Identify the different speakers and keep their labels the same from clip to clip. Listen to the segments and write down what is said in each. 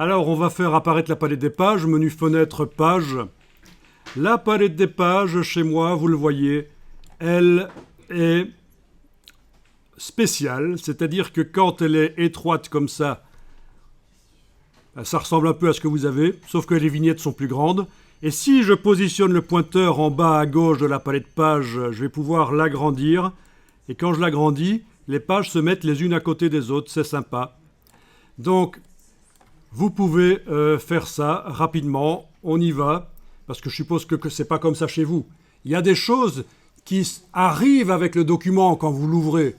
Speaker 1: Alors, on va faire apparaître la palette des pages, menu fenêtre, page. La palette des pages, chez moi, vous le voyez, elle est spéciale, c'est-à-dire que quand elle est étroite comme ça ressemble un peu à ce que vous avez, sauf que les vignettes sont plus grandes. Et si je positionne le pointeur en bas à gauche de la palette page, je vais pouvoir l'agrandir. Et quand je l'agrandis, les pages se mettent les unes à côté des autres, c'est sympa. Donc, vous pouvez faire ça rapidement, on y va, parce que je suppose que ce n'est pas comme ça chez vous. Il y a des choses qui arrivent avec le document quand vous l'ouvrez.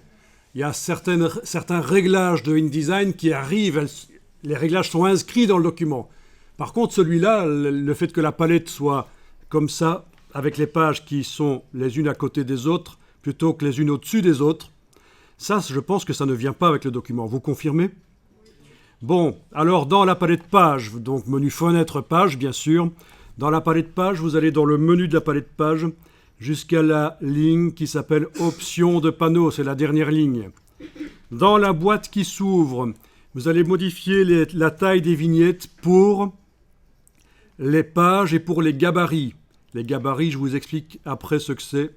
Speaker 1: Il y a certains réglages de InDesign qui arrivent, les réglages sont inscrits dans le document. Par contre, celui-là, le fait que la palette soit comme ça, avec les pages qui sont les unes à côté des autres, plutôt que les unes au-dessus des autres, ça, je pense que ça ne vient pas avec le document. Vous confirmez ? Bon, alors dans la palette page, donc menu fenêtre page, bien sûr, dans la palette page, vous allez dans le menu de la palette page jusqu'à la ligne qui s'appelle options de panneau, c'est la dernière ligne. Dans la boîte qui s'ouvre, vous allez modifier la taille des vignettes pour les pages et pour les gabarits. Les gabarits, je vous explique après ce que c'est.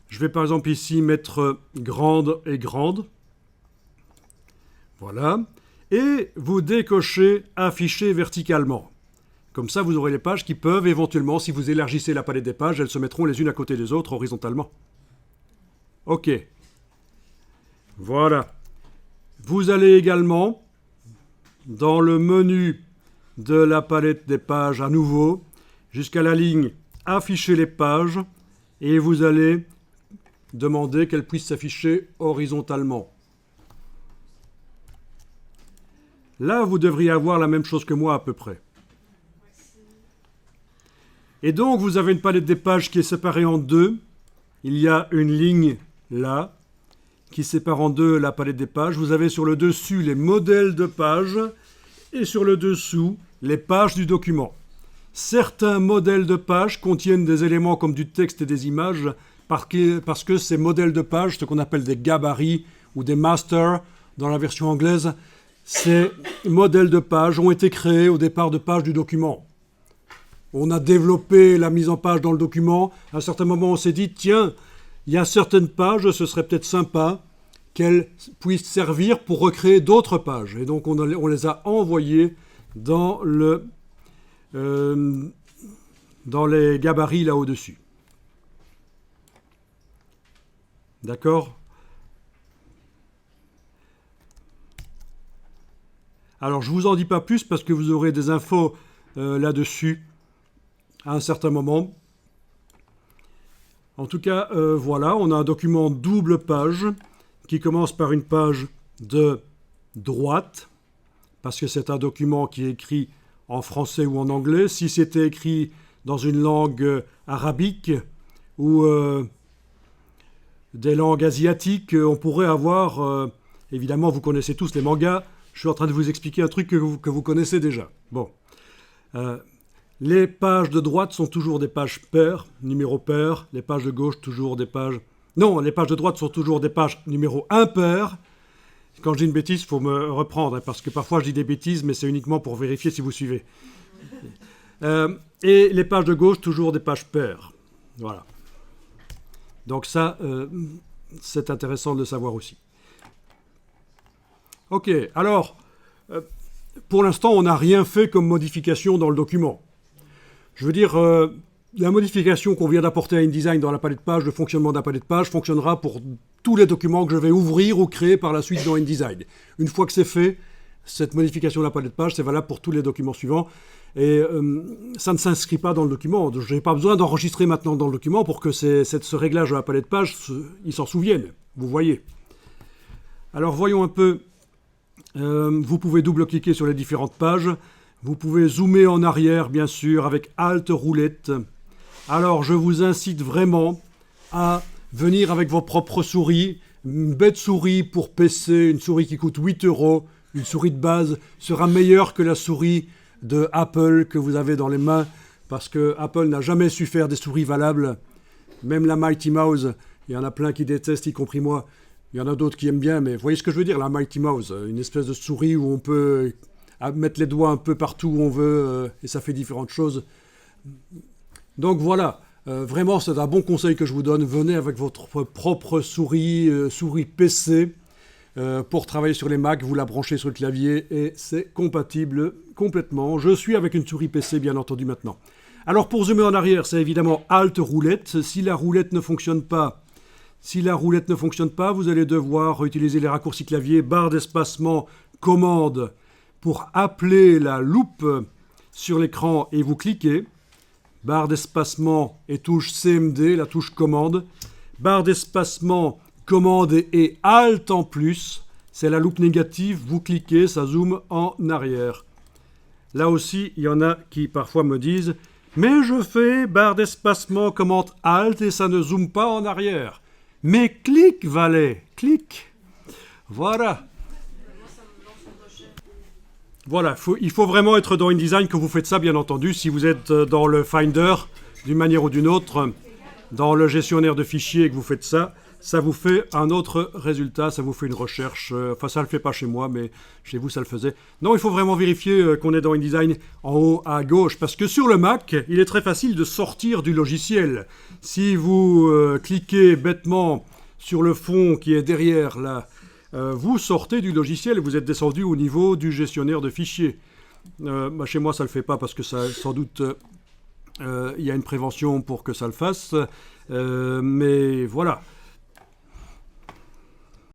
Speaker 1: Je vais par exemple ici mettre grande et grande. Voilà. Et vous décochez afficher verticalement. Comme ça, vous aurez les pages qui peuvent éventuellement, si vous élargissez la palette des pages, elles se mettront les unes à côté des autres horizontalement. OK. Voilà. Vous allez également, dans le menu de la palette des pages à nouveau, jusqu'à la ligne afficher les pages, et vous allez demander qu'elles puissent s'afficher horizontalement. Là, vous devriez avoir la même chose que moi à peu près. Et donc, vous avez une palette des pages qui est séparée en deux. Il y a une ligne là, qui sépare en deux la palette des pages. Vous avez sur le dessus les modèles de pages et sur le dessous les pages du document. Certains modèles de pages contiennent des éléments comme du texte et des images parce que ces modèles de pages, ce qu'on appelle des gabarits ou des masters dans la version anglaise, ces modèles de pages ont été créés au départ de pages du document. On a développé la mise en page dans le document. À un certain moment, on s'est dit, tiens, il y a certaines pages, ce serait peut-être sympa qu'elles puissent servir pour recréer d'autres pages. Et donc, on les a envoyées dans les gabarits là au-dessus. D'accord ? Alors, je ne vous en dis pas plus parce que vous aurez des infos là-dessus à un certain moment. En tout cas, voilà, on a un document double page qui commence par une page de droite, parce que c'est un document qui est écrit en français ou en anglais. Si c'était écrit dans une langue arabique ou des langues asiatiques, on pourrait avoir, évidemment, vous connaissez tous les mangas. Je suis en train de vous expliquer un truc que vous connaissez déjà. Bon. Les pages de droite sont toujours des pages paires, numéro pair. Les pages de gauche, toujours des pages... Non, les pages de droite sont toujours des pages numéro impair. Quand je dis une bêtise, il faut me reprendre, parce que parfois je dis des bêtises, mais c'est uniquement pour vérifier si vous suivez. Et les pages de gauche, toujours des pages paires. Voilà. Donc ça, c'est intéressant de le savoir aussi. Ok, alors, pour l'instant, on n'a rien fait comme modification dans le document. Je veux dire, la modification qu'on vient d'apporter à InDesign dans la palette page, le fonctionnement de la palette page, fonctionnera pour tous les documents que je vais ouvrir ou créer par la suite dans InDesign. Une fois que c'est fait, cette modification de la palette page, c'est valable pour tous les documents suivants. Et ça ne s'inscrit pas dans le document. Je n'ai pas besoin d'enregistrer maintenant dans le document pour que ce réglage de la palette page, ils s'en souviennent. Vous voyez. Alors, voyons un peu. Vous pouvez double-cliquer sur les différentes pages. Vous pouvez zoomer en arrière, bien sûr, avec Alt roulette. Alors, je vous incite vraiment à venir avec vos propres souris. Une bête souris pour PC, une souris qui coûte 8 €, une souris de base, sera meilleure que la souris de Apple que vous avez dans les mains, parce que Apple n'a jamais su faire des souris valables. Même la Mighty Mouse, il y en a plein qui détestent, y compris moi. Il y en a d'autres qui aiment bien, mais vous voyez ce que je veux dire, la Mighty Mouse, une espèce de souris où on peut à mettre les doigts un peu partout où on veut, et ça fait différentes choses. Donc voilà, vraiment c'est un bon conseil que je vous donne. Venez avec votre propre souris, souris PC, pour travailler sur les Mac, vous la branchez sur le clavier et c'est compatible complètement. Je suis avec une souris PC bien entendu maintenant. Alors pour zoomer en arrière, c'est évidemment Alt roulette. Si la roulette ne fonctionne pas, vous allez devoir utiliser les raccourcis clavier, barre d'espacement, commande pour appeler la loupe sur l'écran et vous cliquez. Barre d'espacement et touche CMD, la touche commande. Barre d'espacement, commande et Alt en plus. C'est la loupe négative, vous cliquez, ça zoome en arrière. Là aussi, il y en a qui parfois me disent « Mais je fais barre d'espacement, commande Alt et ça ne zoome pas en arrière. » Mais clique, valet, clique. Voilà. Voilà, il faut vraiment être dans InDesign que vous faites ça, bien entendu. Si vous êtes dans le Finder, d'une manière ou d'une autre, dans le gestionnaire de fichiers et que vous faites ça, ça vous fait un autre résultat, ça vous fait une recherche. Enfin, ça ne le fait pas chez moi, mais chez vous, ça le faisait. Non, il faut vraiment vérifier qu'on est dans InDesign en haut à gauche, parce que sur le Mac, il est très facile de sortir du logiciel. Si vous cliquez bêtement sur le fond qui est derrière là, vous sortez du logiciel et vous êtes descendu au niveau du gestionnaire de fichiers. Chez moi, ça ne le fait pas parce que ça, sans doute, il y a une prévention pour que ça le fasse. Mais voilà.